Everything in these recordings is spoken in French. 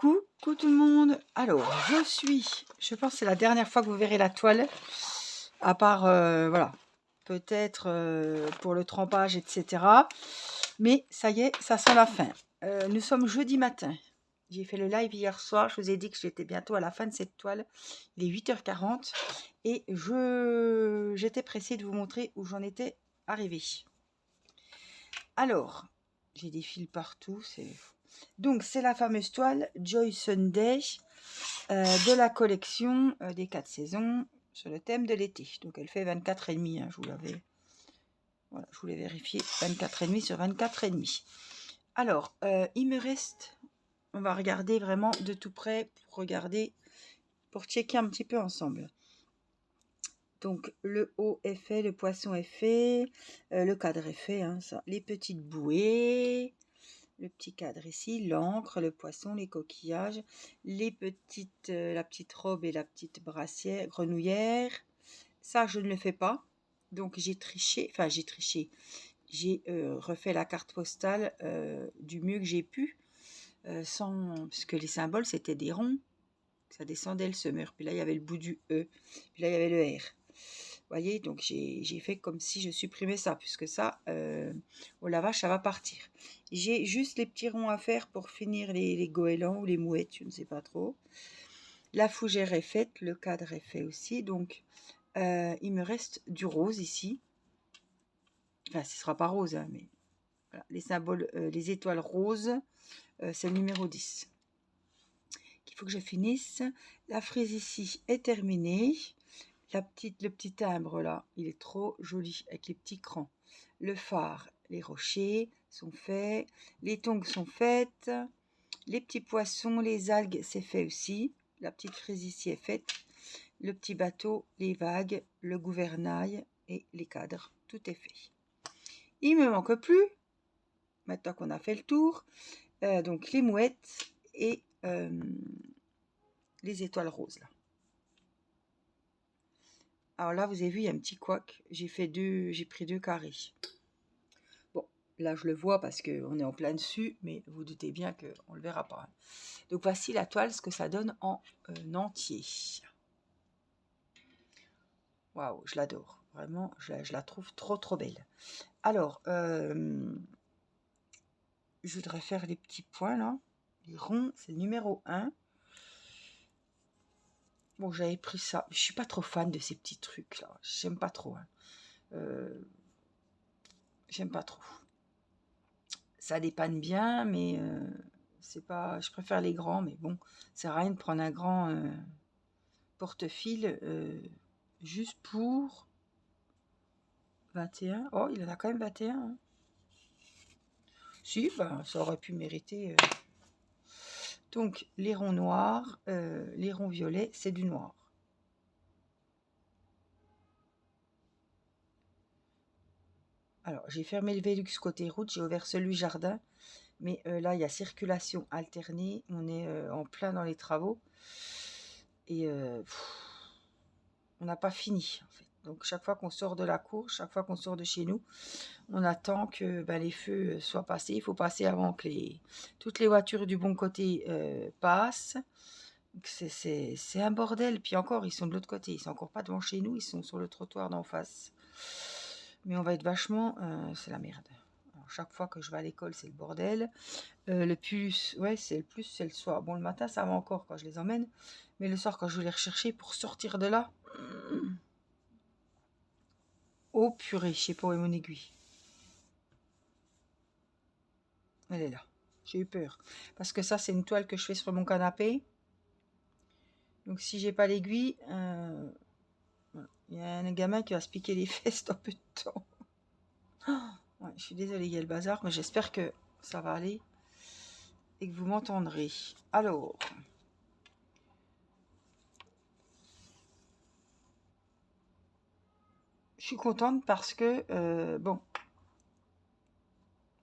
Coucou tout le monde. Alors, je pense que c'est la dernière fois que vous verrez la toile, à part, voilà, peut-être pour le trempage, etc. Mais ça y est, ça sent la fin. Nous sommes jeudi matin. J'ai fait le live hier soir. Je vous ai dit que j'étais bientôt à la fin de cette toile. Il est 8h40 et j'étais pressée de vous montrer où j'en étais arrivée. Alors, j'ai des fils partout. Donc, c'est la fameuse toile Joy Sunday de la collection des 4 saisons sur le thème de l'été. Donc, elle fait 24,5. Je vous l'avais. Voilà, je voulais vérifier. 24,5 sur 24,5. Alors, il me reste. On va regarder vraiment de tout près pour checker un petit peu ensemble. Donc, le haut est fait, le poisson est fait, le cadre est fait, hein, ça. Les petites bouées, le petit cadre ici, l'encre, le poisson, les coquillages, la petite robe et la petite brassière, grenouillère. Ça, je ne le fais pas. Donc, j'ai triché. J'ai refait la carte postale du mieux que j'ai pu, parce que les symboles, c'était des ronds. Ça descendait le semeur. Puis là, il y avait le bout du E. Puis là, il y avait le R. Vous voyez, donc j'ai fait comme si je supprimais ça, puisque ça, au lavage, ça va partir. J'ai juste les petits ronds à faire pour finir les goélands ou les mouettes, je ne sais pas trop. La fougère est faite, le cadre est fait aussi, donc il me reste du rose ici. Enfin, ce ne sera pas rose, hein, mais voilà, les symboles, les étoiles roses, c'est le numéro 10. Il faut que je finisse. La frise ici est terminée. Le petit timbre là, il est trop joli avec les petits crans. Le phare, les rochers sont faits. Les tongs sont faites. Les petits poissons, les algues, c'est fait aussi. La petite frise ici est faite. Le petit bateau, les vagues, le gouvernail et les cadres. Tout est fait. Il me manque plus, maintenant qu'on a fait le tour, donc les mouettes et les étoiles roses là. Alors là, vous avez vu, il y a un petit couac. J'ai pris 2 carrés. Bon, là, je le vois parce qu'on est en plein dessus, mais vous doutez bien qu'on ne le verra pas. Donc, voici la toile, ce que ça donne en entier. Waouh, je l'adore. Vraiment, je la trouve trop, trop belle. Alors, je voudrais faire les petits points, là. Les ronds, c'est le numéro 1. Bon, j'avais pris ça. Je suis pas trop fan de ces petits trucs-là. J'aime pas trop. Hein. J'aime pas trop. Ça dépanne bien, mais c'est pas. Je préfère les grands, mais bon, ça sert à rien de prendre un grand porte-fil juste pour 21. Oh, il en a quand même 21. Hein. Si, ben, ça aurait pu mériter. Donc, les ronds noirs, les ronds violets, c'est du noir. Alors, j'ai fermé le Velux côté route, j'ai ouvert celui jardin. Mais là, il y a circulation alternée. On est en plein dans les travaux. Et on n'a pas fini, en fait. Donc, chaque fois qu'on sort de la cour, chaque fois qu'on sort de chez nous, on attend que les feux soient passés. Il faut passer avant que toutes les voitures du bon côté passent. C'est un bordel. Puis encore, ils sont de l'autre côté. Ils sont encore pas devant chez nous. Ils sont sur le trottoir d'en face. Mais on va être vachement... c'est la merde. Alors, chaque fois que je vais à l'école, c'est le bordel. Le plus, ouais, c'est le soir. Bon, le matin, ça va encore quand je les emmène. Mais le soir, quand je vais les rechercher pour sortir de là... Oh purée, je sais pas où est mon aiguille. Elle est là. J'ai eu peur. Parce que ça, c'est une toile que je fais sur mon canapé. Donc, si j'ai pas l'aiguille... voilà. Il y a un gamin qui va se piquer les fesses dans peu de temps. Ouais, je suis désolée, il y a le bazar, mais j'espère que ça va aller et que vous m'entendrez. Alors, je suis contente parce que, bon,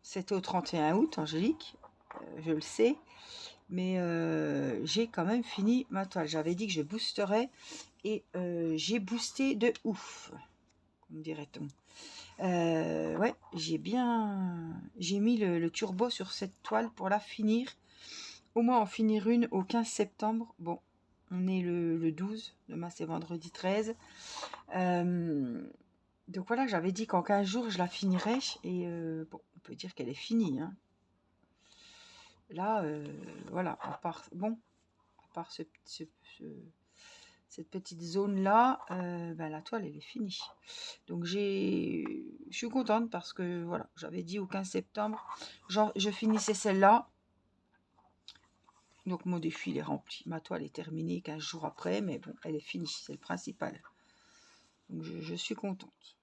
c'était au 31 août, Angélique, je le sais, mais j'ai quand même fini ma toile. J'avais dit que je boosterais et j'ai boosté de ouf, comme dirait-on. Ouais, j'ai mis le turbo sur cette toile pour la finir. au moins en finir une au 15 septembre. Bon, on est le 12, demain c'est vendredi 13. Donc voilà, j'avais dit qu'en 15 jours je la finirais et bon, on peut dire qu'elle est finie, hein. Là, voilà, à part cette petite zone là, ben, la toile elle est finie. Donc je suis contente parce que voilà, j'avais dit au 15 septembre, genre, je finissais celle-là. Donc mon défi il est rempli. Ma toile est terminée 15 jours après, mais bon, elle est finie, c'est le principal. Donc je suis contente.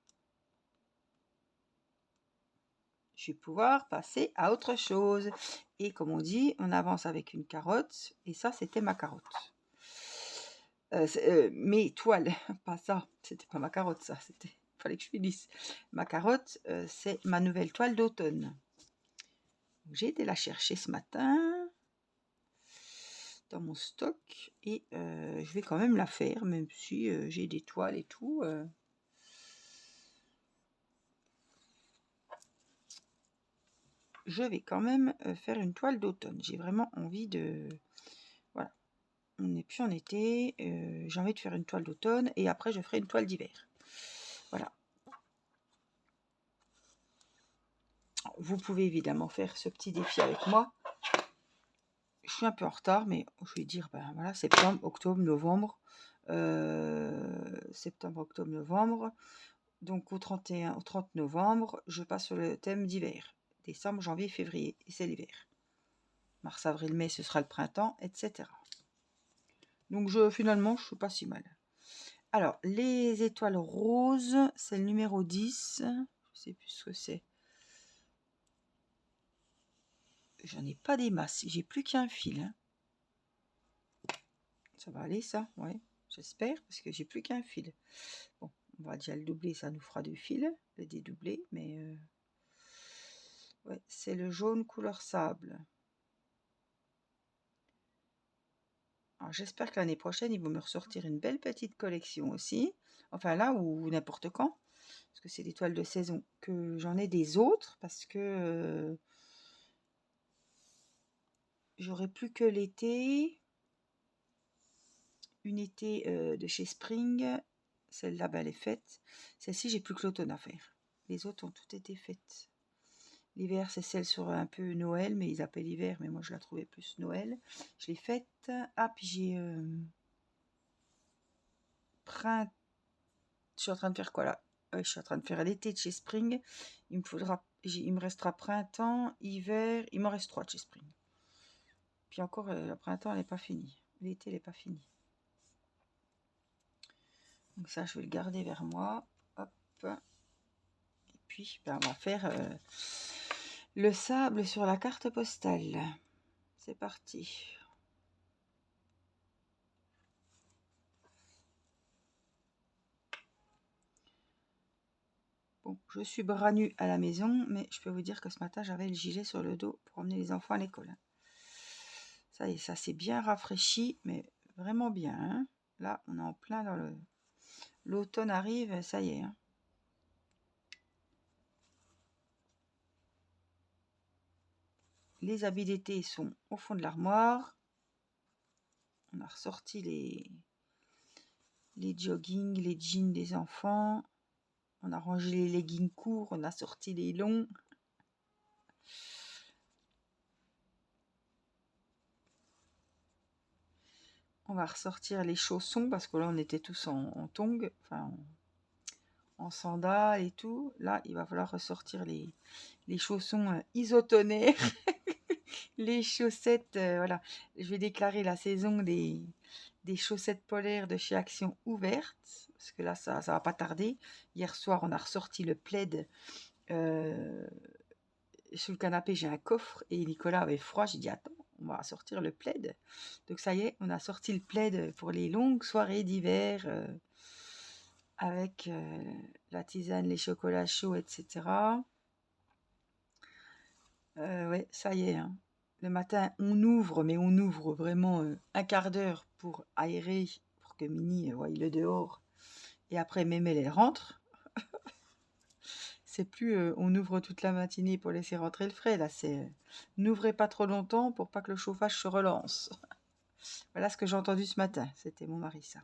Je vais pouvoir passer à autre chose. Et comme on dit, on avance avec une carotte. Et ça, c'était ma carotte. Mes toiles, pas ça. C'était pas ma carotte, ça. Fallait que je finisse. Ma carotte, c'est ma nouvelle toile d'automne. J'ai été la chercher ce matin dans mon stock. Et je vais quand même la faire, même si j'ai des toiles et tout. Je vais quand même faire une toile d'automne. J'ai vraiment envie de... Voilà. On n'est plus en été. J'ai envie de faire une toile d'automne. Et après, je ferai une toile d'hiver. Voilà. Vous pouvez évidemment faire ce petit défi avec moi. Je suis un peu en retard, mais je vais dire, ben voilà, septembre, octobre, novembre. Septembre, octobre, novembre. Donc au 30 novembre, je passe sur le thème d'hiver. Décembre, janvier, février, et c'est l'hiver. Mars, avril, mai, ce sera le printemps, etc. Donc finalement, je suis pas si mal. Alors, les étoiles roses, c'est le numéro 10. Je sais plus ce que c'est. J'en ai pas des masses. J'ai plus qu'un fil. Hein. Ça va aller, ça? Ouais, j'espère, parce que j'ai plus qu'un fil. Bon, on va déjà le doubler, ça nous fera 2 fils. Le dédoubler, mais... ouais, c'est le jaune couleur sable. Alors, j'espère que l'année prochaine, ils vont me ressortir une belle petite collection aussi. Enfin, là, ou n'importe quand. Parce que c'est des toiles de saison. Que j'en ai des autres, parce que... j'aurai plus que l'été. Une été de chez Spring. Celle-là, ben, elle est faite. Celle-ci, j'ai plus que l'automne à faire. Les autres ont toutes été faites. L'hiver, c'est celle sur un peu Noël, mais ils appellent hiver, mais moi je la trouvais plus Noël. Je l'ai faite. Ah, puis j'ai printemps. Je suis en train de faire quoi là? Je suis en train de faire l'été de chez Spring. Il me restera printemps, hiver. Il m'en reste 3 de chez Spring. Puis encore, le printemps, elle n'est pas finie. L'été, elle n'est pas finie. Donc ça, je vais le garder vers moi. Hop. Et puis, ben, on va faire le sable sur la carte postale. C'est parti. Bon, je suis bras nus à la maison, mais je peux vous dire que ce matin, j'avais le gilet sur le dos pour emmener les enfants à l'école. Ça y est, ça s'est bien rafraîchi, mais vraiment bien. Hein. Là, on est en plein dans l'automne arrive, ça y est. Hein. Les habits d'été sont au fond de l'armoire. On a ressorti les joggings, les jeans des enfants. On a rangé les leggings courts, on a sorti les longs. On va ressortir les chaussons parce que là on était tous en tongs, enfin en sandales et tout. Là il va falloir ressortir les chaussons isotonaires, les chaussettes. Voilà, je vais déclarer la saison des chaussettes polaires de chez Action ouvertes parce que là ça va pas tarder. Hier soir on a ressorti le plaid. Sous le canapé, j'ai un coffre et Nicolas avait froid. J'ai dit attends, on va sortir le plaid. Donc ça y est, on a sorti le plaid pour les longues soirées d'hiver avec la tisane, les chocolats chauds, etc. Ouais, ça y est. Hein. Le matin, on ouvre, mais on ouvre vraiment un quart d'heure pour aérer, pour que Mini voie le dehors. Et après, Mémé, elle rentre. C'est plus on ouvre toute la matinée pour laisser rentrer le frais. Là, c'est n'ouvrez pas trop longtemps pour pas que le chauffage se relance. Voilà ce que j'ai entendu ce matin. C'était mon mari, ça.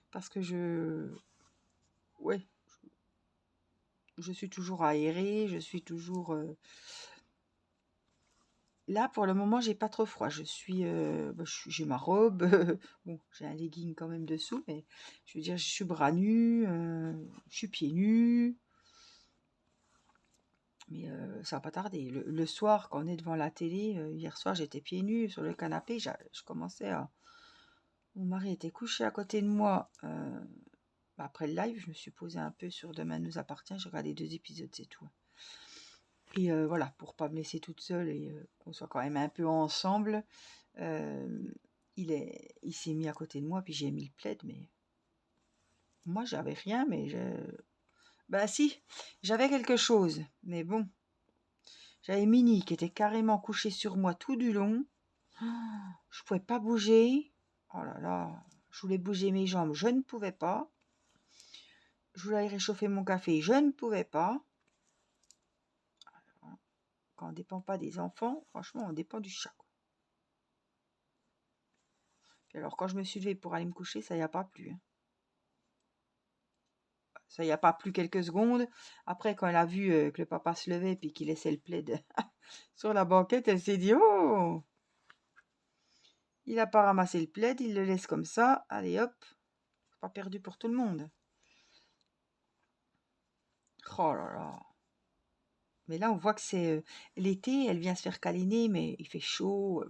Parce que ouais, je suis toujours aérée, je suis toujours... Là, pour le moment, j'ai pas trop froid. J'ai ma robe. Bon, j'ai un legging quand même dessous, mais je veux dire, je suis bras nus, je suis pieds nus. Mais ça va pas tarder. Le soir, quand on est devant la télé, hier soir, j'étais pieds nus sur le canapé. Je commençais à... Mon mari était couché à côté de moi. Après le live, je me suis posée un peu sur Demain nous appartient. J'ai regardé 2 épisodes, c'est tout. Et voilà, pour pas me laisser toute seule et qu'on soit quand même un peu ensemble, il s'est mis à côté de moi, puis j'ai mis le plaid, mais moi j'avais rien, mais bah si, j'avais quelque chose, mais bon, j'avais Minnie qui était carrément couchée sur moi tout du long, je pouvais pas bouger, oh là là, je voulais bouger mes jambes, je ne pouvais pas, je voulais aller réchauffer mon café, je ne pouvais pas. Quand on dépend pas des enfants, franchement, on dépend du chat, quoi. Puis alors, quand je me suis levée pour aller me coucher, ça y a pas plu, hein. Ça y a pas plu quelques secondes. Après, quand elle a vu que le papa se levait puis qu'il laissait le plaid sur la banquette, elle s'est dit oh, il a pas ramassé le plaid, il le laisse comme ça. Allez hop, c'est pas perdu pour tout le monde. Oh là là. Mais là, on voit que c'est l'été, elle vient se faire câliner, mais il fait chaud.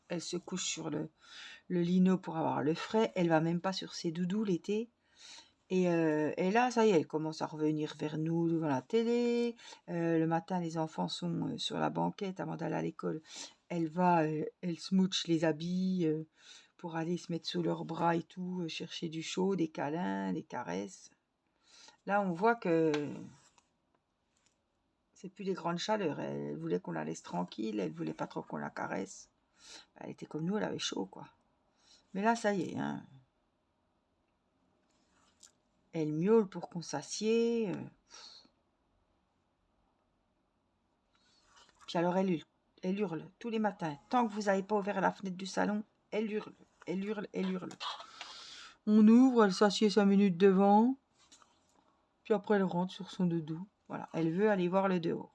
Elle se couche sur le lino pour avoir le frais. Elle va même pas sur ses doudous l'été. Et là, ça y est, elle commence à revenir vers nous devant la télé. Le matin, les enfants sont sur la banquette avant d'aller à l'école. Elle smooch les habits pour aller se mettre sous leurs bras et tout, chercher du chaud, des câlins, des caresses. Là, on voit que c'est plus des grandes chaleurs. Elle voulait qu'on la laisse tranquille, elle voulait pas trop qu'on la caresse. Elle était comme nous, elle avait chaud, quoi. Mais là, ça y est, hein. Elle miaule pour qu'on s'assied. Puis alors elle hurle tous les matins. Tant que vous n'avez pas ouvert la fenêtre du salon, elle hurle, elle hurle, elle hurle. On ouvre, elle s'assied 5 minutes devant, puis après elle rentre sur son doudou. Voilà, elle veut aller voir le dehors.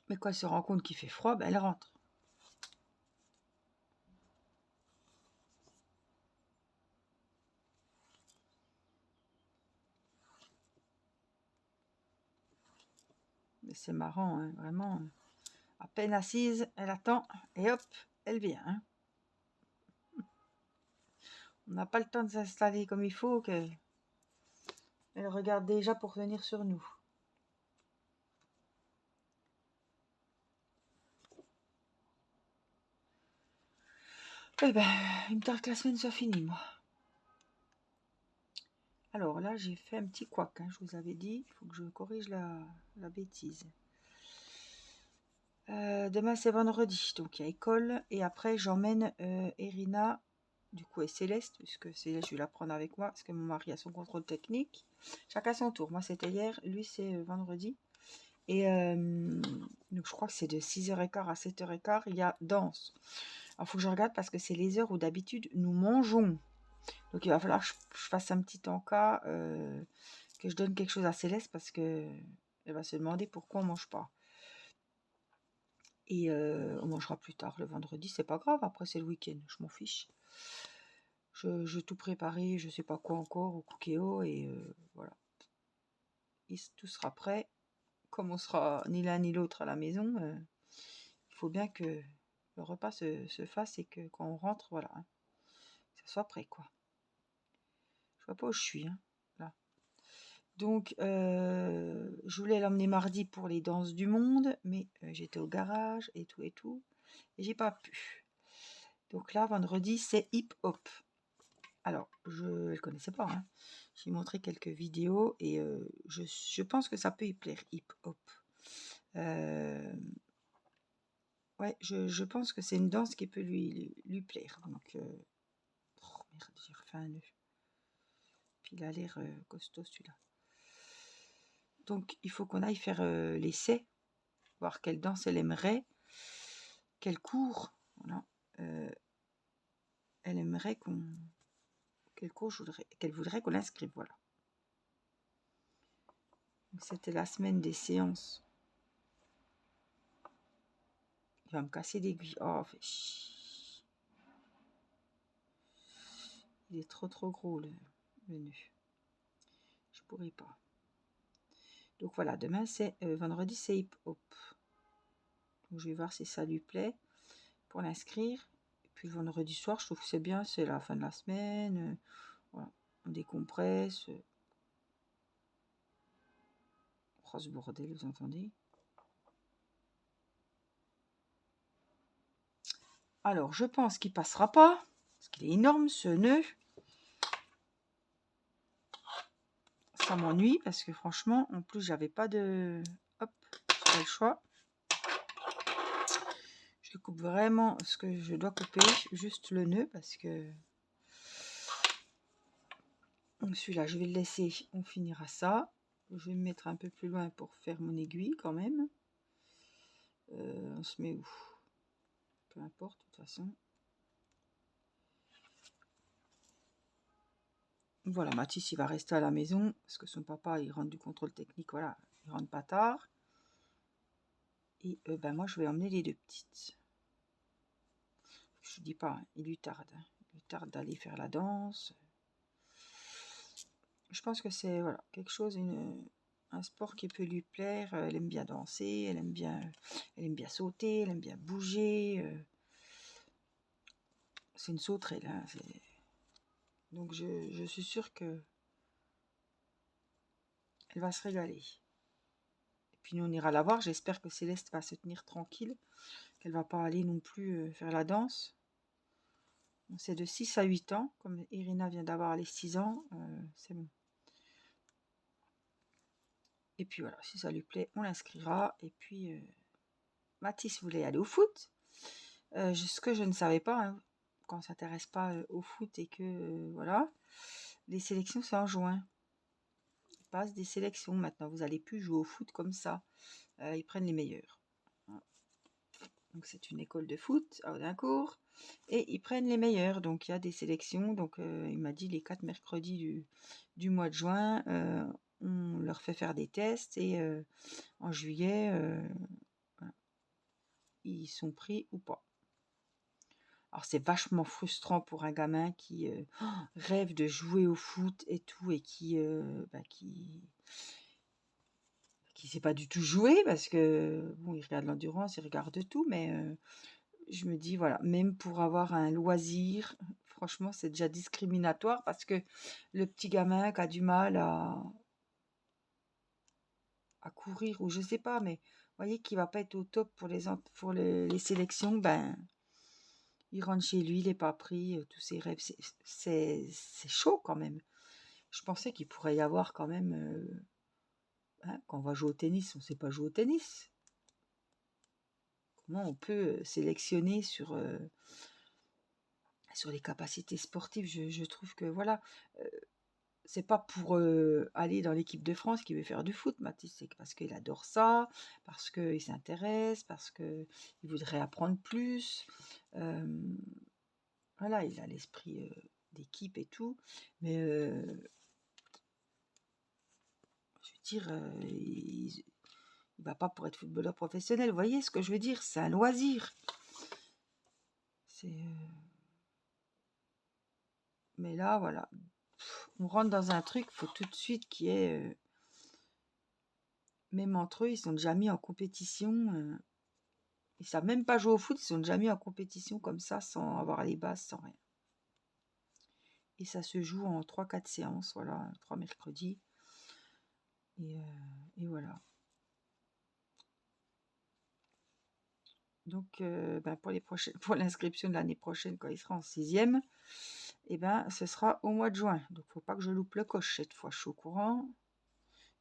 Mais quand elle se rend compte qu'il fait froid, ben elle rentre. Mais c'est marrant, hein, vraiment. À peine assise, elle attend, et hop, elle vient. Hein. On n'a pas le temps de s'installer comme il faut, qu'elle regarde déjà pour venir sur nous. Eh ben, il me tarde que la semaine soit finie, moi. Alors là, j'ai fait un petit couac, hein, je vous avais dit, il faut que je corrige la bêtise. Demain, c'est vendredi, donc il y a école. Et après, j'emmène Erina, du coup, et Céleste, puisque Céleste, je vais la prendre avec moi, parce que mon mari a son contrôle technique. Chacun son tour. Moi, c'était hier, lui, c'est vendredi. Et donc, je crois que c'est de 6h15 à 7h15, il y a danse. Alors, il faut que je regarde, parce que c'est les heures où d'habitude, nous mangeons. Donc il va falloir que je fasse un petit encas, que je donne quelque chose à Céleste parce que elle va se demander pourquoi on mange pas. Et on mangera plus tard le vendredi, c'est pas grave, après c'est le week-end, je m'en fiche. Je tout préparé, je sais pas quoi encore au Cookéo et voilà. Et tout sera prêt. Comme on sera ni l'un ni l'autre à la maison, il faut bien que le repas se fasse et que quand on rentre, voilà, hein, que ça soit prêt quoi. Je vois pas où je suis, hein, là. Donc, je voulais l'emmener mardi pour les danses du monde, mais j'étais au garage et tout, et j'ai pas pu. Donc là, vendredi, c'est hip-hop. Alors, je ne le connaissais pas, hein. J'ai montré quelques vidéos et je pense que ça peut y plaire, hip-hop. Ouais, je pense que c'est une danse qui peut lui plaire. Donc, oh merde, j'ai refait un nœud. Puis il a l'air costaud celui-là. Donc il faut qu'on aille faire l'essai, voir quelle danse elle aimerait, quel cours. Voilà. Elle aimerait quel cours qu'elle voudrait qu'on l'inscrive. Voilà. C'était la semaine des séances. Il va me casser l'aiguille. Oh, fait chier. Il est trop gros le nœud. Je pourrais pas. Donc voilà, demain c'est vendredi c'est hip-hop. Donc je vais voir si ça lui plaît pour l'inscrire. Et puis le vendredi soir, je trouve que c'est bien, c'est la fin de la semaine. Voilà, on décompresse. Oh, ce bordel, vous entendez? Alors, je pense qu'il passera pas, parce qu'il est énorme ce nœud. Ça m'ennuie, parce que franchement, en plus, j'avais pas de... Hop, j'ai pas le choix. Je coupe vraiment ce que je dois couper, juste le nœud, parce que... Celui-là, je vais le laisser, on finira ça. Je vais me mettre un peu plus loin pour faire mon aiguille, quand même. On se met où? Peu importe, de toute façon. Voilà, Mathis, il va rester à la maison parce que son papa, il rentre du contrôle technique. Voilà, il rentre pas tard. Et ben moi, je vais emmener les deux petites. Je dis pas, il lui tarde. Il lui tarde d'aller faire la danse. Je pense que c'est voilà, quelque chose, un sport qui peut lui plaire. Elle aime bien danser, elle aime bien sauter, elle aime bien bouger. C'est une sauterelle. Hein, donc je suis sûre que elle va se régaler. Et puis nous on ira la voir. J'espère que Céleste va se tenir tranquille, qu'elle va pas aller non plus faire la danse. C'est de 6 à 8 ans, comme Irina vient d'avoir les 6 ans, c'est bon. Et puis voilà, si ça lui plaît, on l'inscrira. Et puis Mathis voulait aller au foot. Ce que je ne savais pas, hein, quand on ne s'intéresse pas au foot et que voilà, les sélections c'est en juin. Ils passent des sélections maintenant. Vous n'allez plus jouer au foot comme ça. Ils prennent les meilleurs. Donc c'est une école de foot à Audincourt. Et ils prennent les meilleurs. Donc il y a des sélections. Donc il m'a dit les 4 mercredis du mois de juin, on leur fait faire des tests. Et en juillet, voilà, ils sont pris ou pas. Alors c'est vachement frustrant pour un gamin qui rêve de jouer au foot et tout. Et qui sait pas du tout jouer parce que bon, il regarde l'endurance, il regarde tout, mais je me dis voilà, même pour avoir un loisir, franchement, c'est déjà discriminatoire parce que le petit gamin qui a du mal à courir ou je sais pas, mais vous voyez qu'il va pas être au top pour les sélections, ben il rentre chez lui, il n'est pas pris, tous ses rêves, c'est chaud quand même. Je pensais qu'il pourrait y avoir quand même quand on va jouer au tennis, on ne sait pas jouer au tennis. Comment on peut sélectionner sur les capacités sportives? Je trouve que voilà, c'est pas pour aller dans l'équipe de France qu'il veut faire du foot, Mathis, c'est parce qu'il adore ça, parce qu'il s'intéresse, parce qu'il voudrait apprendre plus. Voilà, il a l'esprit d'équipe et tout, mais je veux dire, il va pas pour être footballeur professionnel. Vous voyez ce que je veux dire? C'est un loisir. Mais là, voilà, on rentre dans un truc, il faut tout de suite qu'il y ait... même entre eux, ils sont déjà mis en compétition. Ils savent même pas jouer au foot, ils sont déjà mis en compétition comme ça, sans avoir les bases, sans rien. Et ça se joue en 3-4 séances, voilà, 3 mercredis. Et voilà. Donc, pour l'inscription de l'année prochaine, quand il sera en 6e, ce sera au mois de juin. Donc, il ne faut pas que je loupe le coche cette fois, je suis au courant.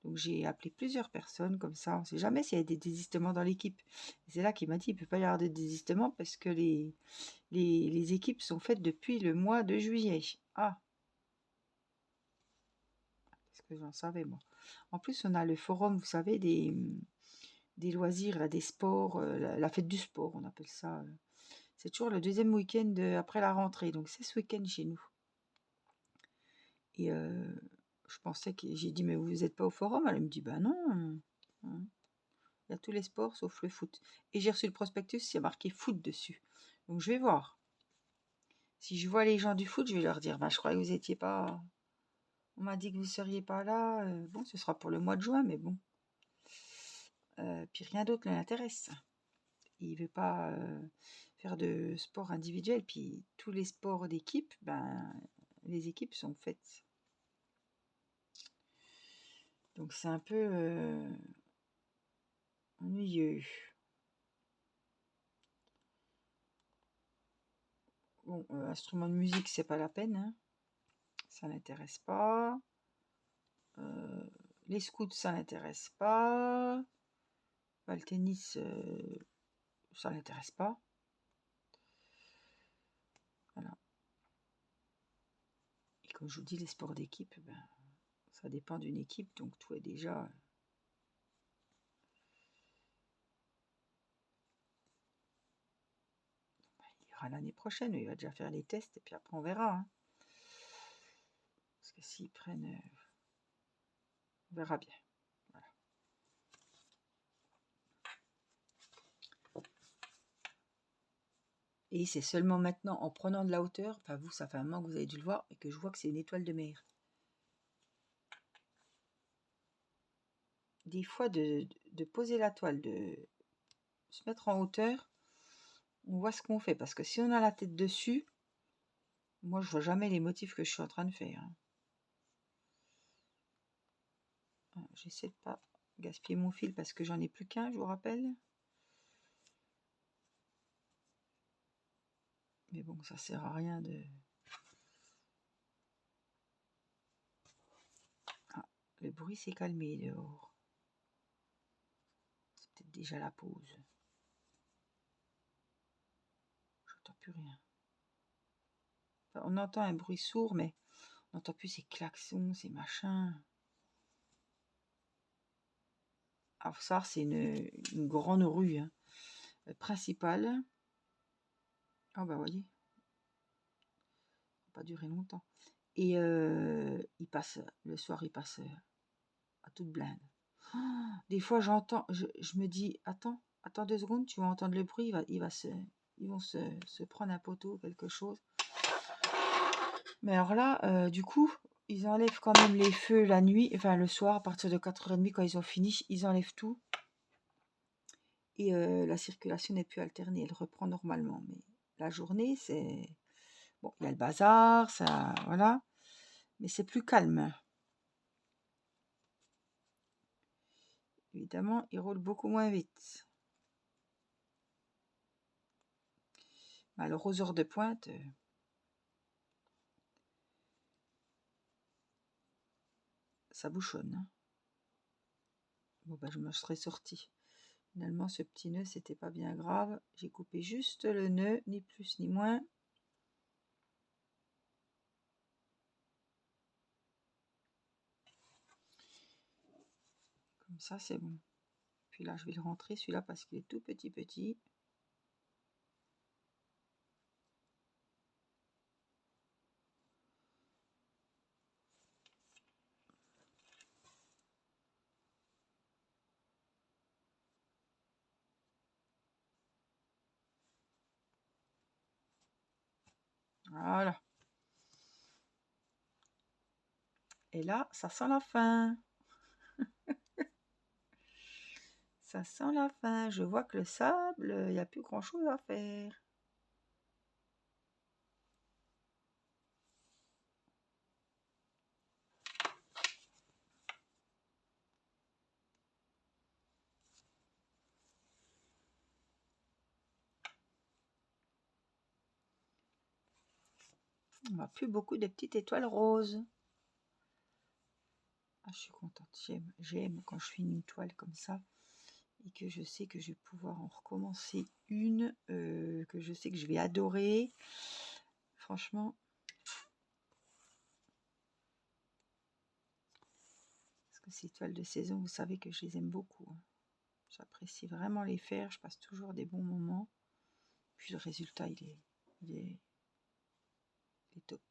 Donc, j'ai appelé plusieurs personnes comme ça. On ne sait jamais s'il y a des désistements dans l'équipe. C'est là qu'il m'a dit qu'il ne peut pas y avoir de désistement parce que les équipes sont faites depuis le mois de juillet. Ah, que j'en savais, moi. En plus, on a le forum, vous savez, des loisirs, là, des sports, la fête du sport, on appelle ça. C'est toujours le deuxième week-end après la rentrée, donc c'est ce week-end chez nous. Et je pensais que j'ai dit, mais vous n'êtes pas au forum? Elle me dit, bah non, hein. Il y a tous les sports sauf le foot. Et j'ai reçu le prospectus, il y a marqué foot dessus. Donc je vais voir. Si je vois les gens du foot, je vais leur dire, bah je croyais que vous étiez pas. On m'a dit que vous seriez pas là. Bon, ce sera pour le mois de juin, mais bon. Puis rien d'autre ne l'intéresse. Il veut pas faire de sport individuel. Puis tous les sports d'équipe, ben les équipes sont faites. Donc c'est un peu ennuyeux. Bon, instrument de musique, c'est pas la peine, hein. Ça l'intéresse pas. Les scouts, ça l'intéresse pas. Bah, le tennis, ça l'intéresse pas. Voilà. Et comme je vous dis, les sports d'équipe, ben, ça dépend d'une équipe, donc tout est déjà. Il ira l'année prochaine, il va déjà faire les tests et puis après on verra, hein. Parce que s'ils prennent, on verra bien. Voilà. Et c'est seulement maintenant, en prenant de la hauteur, enfin vous, ça fait un moment que vous avez dû le voir, et que je vois que c'est une étoile de mer. Des fois, de poser la toile, de se mettre en hauteur, on voit ce qu'on fait. Parce que si on a la tête dessus, moi, je vois jamais les motifs que je suis en train de faire, hein. J'essaie de pas gaspiller mon fil parce que j'en ai plus qu'un, je vous rappelle. Mais bon, ça sert à rien de... Ah, le bruit s'est calmé dehors. C'est peut-être déjà la pause. J'entends plus rien. Enfin, on entend un bruit sourd, mais on n'entend plus ces klaxons, ces machins. Alors ça, c'est une grande rue, hein, principale. Ah bah voyez, ça va pas durer longtemps. Et il passe, le soir, il passe à toute blinde. Oh, des fois, j'entends, je me dis, attends 2 secondes, tu vas entendre le bruit, ils vont se prendre un poteau, quelque chose. Mais alors là, du coup, ils enlèvent quand même les feux la nuit, enfin le soir, à partir de 4h30, quand ils ont fini, ils enlèvent tout. Et la circulation n'est plus alternée, elle reprend normalement. Mais la journée, c'est... Bon, il y a le bazar, ça, voilà. Mais c'est plus calme. Évidemment, il roule beaucoup moins vite. Alors, aux heures de pointe, ça bouchonne, hein. Bon, ben, je me serais sortie. Finalement, ce petit nœud, c'était pas bien grave. J'ai coupé juste le nœud, ni plus ni moins. Comme ça, c'est bon. Puis là, je vais le rentrer, celui-là, parce qu'il est tout petit. Voilà. Et là, ça sent la fin. Ça sent la fin. Je vois que le sable, il n'y a plus grand-chose à faire. On n'a plus beaucoup de petites étoiles roses. Ah, je suis contente. J'aime quand je finis une toile comme ça et que je sais que je vais pouvoir en recommencer une que je sais que je vais adorer. Franchement, Ces toiles de saison, vous savez que je les aime beaucoup, hein. J'apprécie vraiment les faire, je passe toujours des bons moments. Puis le résultat, il est top.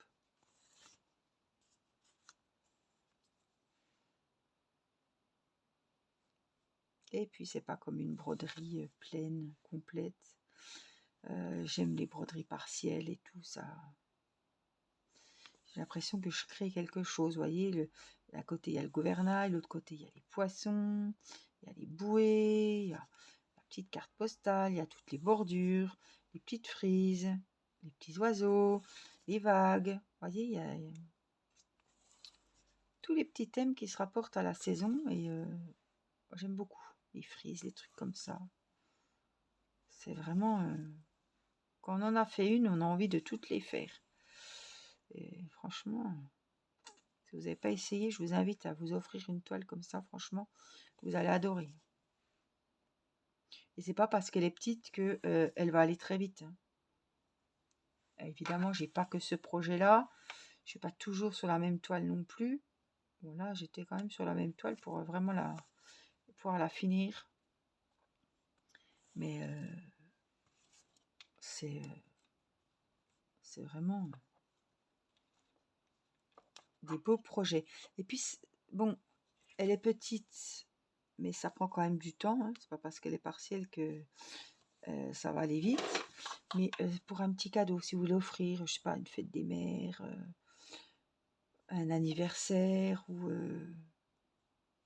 Et puis c'est pas comme une broderie pleine, complète. J'aime les broderies partielles et tout ça. J'ai l'impression que je crée quelque chose. Vous voyez, à côté il y a le gouvernail, l'autre côté il y a les poissons, il y a les bouées, il y a la petite carte postale, il y a toutes les bordures, les petites frises, les petits oiseaux, les vagues. Vous voyez, il y a tous les petits thèmes qui se rapportent à la saison et j'aime beaucoup les frises, les trucs comme ça. C'est vraiment... quand on en a fait une, on a envie de toutes les faire. Et franchement, si vous n'avez pas essayé, je vous invite à vous offrir une toile comme ça. Franchement, vous allez adorer. Et c'est pas parce qu'elle est petite que elle va aller très vite, hein. Évidemment, j'ai pas que ce projet-là. Je suis pas toujours sur la même toile non plus. Bon là, j'étais quand même sur la même toile pour vraiment pouvoir la finir. Mais c'est vraiment des beaux projets. Et puis, bon, elle est petite, mais ça prend quand même du temps, hein. C'est pas parce qu'elle est partielle que ça va aller vite. Mais pour un petit cadeau, si vous voulez offrir, je sais pas, une fête des mères, un anniversaire, ou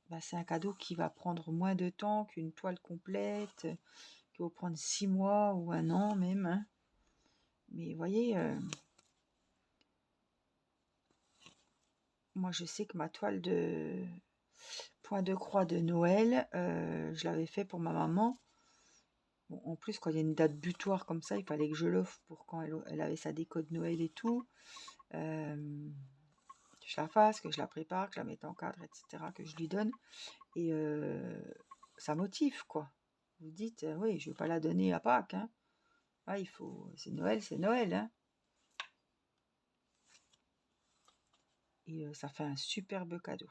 bah, c'est un cadeau qui va prendre moins de temps qu'une toile complète, qui va prendre 6 mois ou 1 an même, hein. Mais vous voyez, moi je sais que ma toile de point de croix de Noël, je l'avais fait pour ma maman. Bon, en plus, quand il y a une date butoir comme ça, il fallait que je l'offre pour quand elle avait sa déco de Noël et tout. Que je la fasse, que je la prépare, que je la mette en cadre, etc., que je lui donne. Et ça motive, quoi. Vous dites, oui, je ne vais pas la donner à Pâques, hein. Ah, il faut, c'est Noël, hein. Et ça fait un superbe cadeau.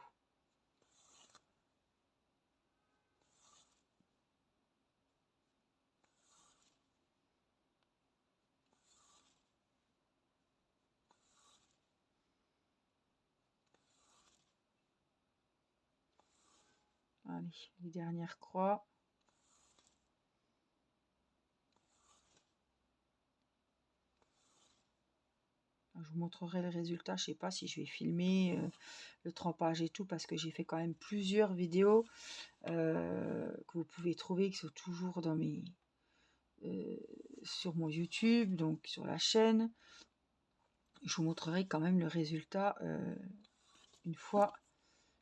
Allez, les dernières croix. Je vous montrerai le résultat. Je ne sais pas si je vais filmer le trempage et tout, parce que j'ai fait quand même plusieurs vidéos que vous pouvez trouver, qui sont toujours dans sur mon YouTube, donc sur la chaîne. Je vous montrerai quand même le résultat une fois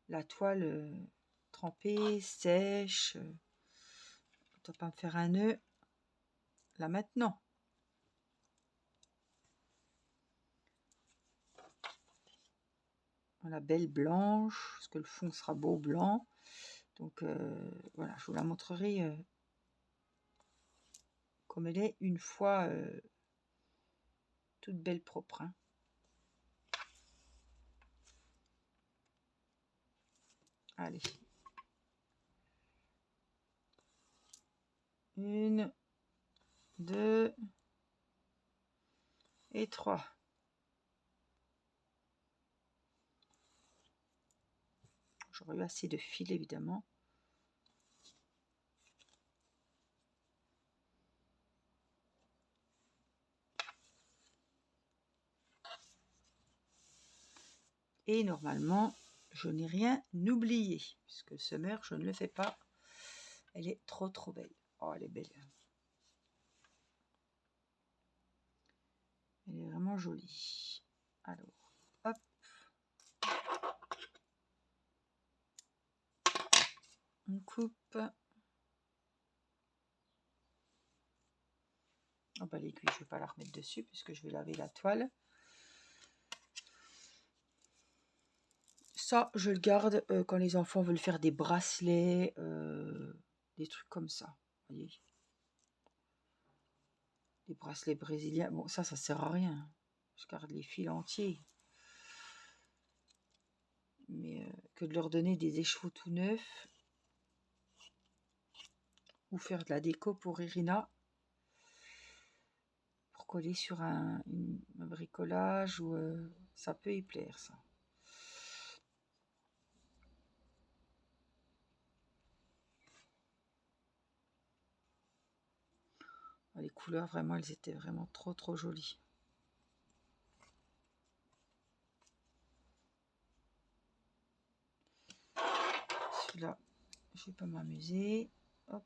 la toile trempée, sèche. Je ne dois pas me faire un nœud là maintenant. La belle blanche, parce que le fond sera beau blanc. Donc voilà, je vous la montrerai comme elle est une fois toute belle propre, hein. Allez. 1, 2 et 3. J'aurais eu assez de fil, évidemment. Et normalement, je n'ai rien oublié, puisque ce meurtre, je ne le fais pas. Elle est trop belle. Oh, elle est belle. Elle est vraiment jolie. Alors, hop. On coupe. Oh bah l'aiguille, je ne vais pas la remettre dessus puisque je vais laver la toile. Ça, je le garde quand les enfants veulent faire des bracelets, des trucs comme ça. Voyez, des bracelets brésiliens. Bon, ça sert à rien. Je garde les fils entiers. mais que de leur donner des écheveaux tout neufs ou faire de la déco pour Irina pour coller sur un bricolage ou ça peut y plaire ça. Les couleurs vraiment elles étaient vraiment trop jolies. Celui-là je vais pas m'amuser. Hop.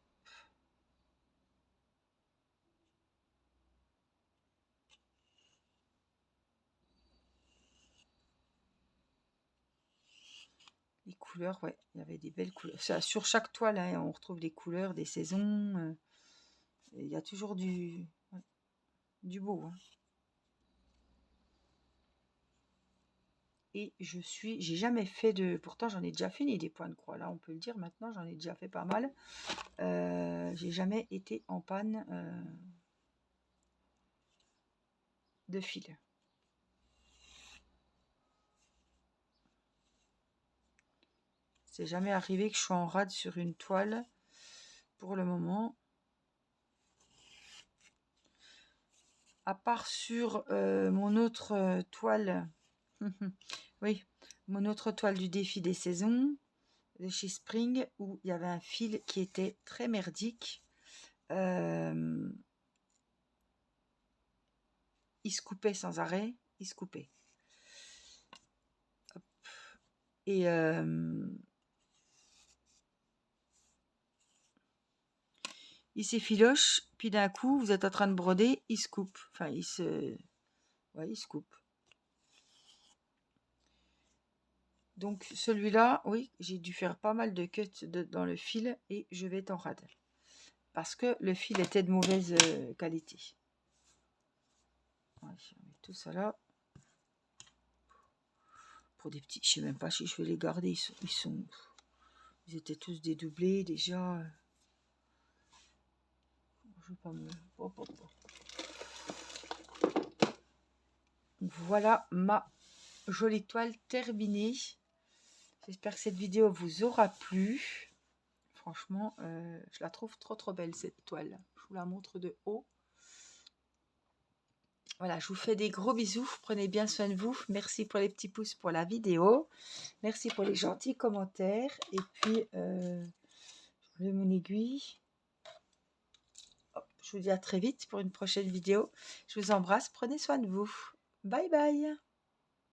Les couleurs, ouais, il y avait des belles couleurs. Ça, sur chaque toile, hein, on retrouve des couleurs, des saisons. Il y a toujours du beau. Hein. Et j'ai jamais fait de... Pourtant, j'en ai déjà fini des points de croix. Là, on peut le dire maintenant, j'en ai déjà fait pas mal. J'ai jamais été en panne de fil. C'est jamais arrivé que je sois en rade sur une toile pour le moment. À part sur mon autre toile, oui, mon autre toile du défi des saisons de chez Spring, où il y avait un fil qui était très merdique. Il se coupait sans arrêt, il se coupait. Hop. Et il s'effiloche, puis d'un coup, vous êtes en train de broder, il se coupe. Enfin, il se coupe. Donc celui-là, oui, j'ai dû faire pas mal de cuts dans le fil et je vais être en rade. Parce que le fil était de mauvaise qualité. Ouais, je vais mettre tout ça là. Pour des petits, je sais même pas si je vais les garder. Ils étaient tous dédoublés déjà. Je vais pas me... Voilà ma jolie toile terminée. J'espère que cette vidéo vous aura plu. Franchement, je la trouve trop belle cette toile. Je vous la montre de haut. Voilà, je vous fais des gros bisous. Prenez bien soin de vous. Merci pour les petits pouces pour la vidéo. Merci pour les gentils commentaires. Et puis, je mets mon aiguille. Hop, je vous dis à très vite pour une prochaine vidéo. Je vous embrasse. Prenez soin de vous. Bye bye.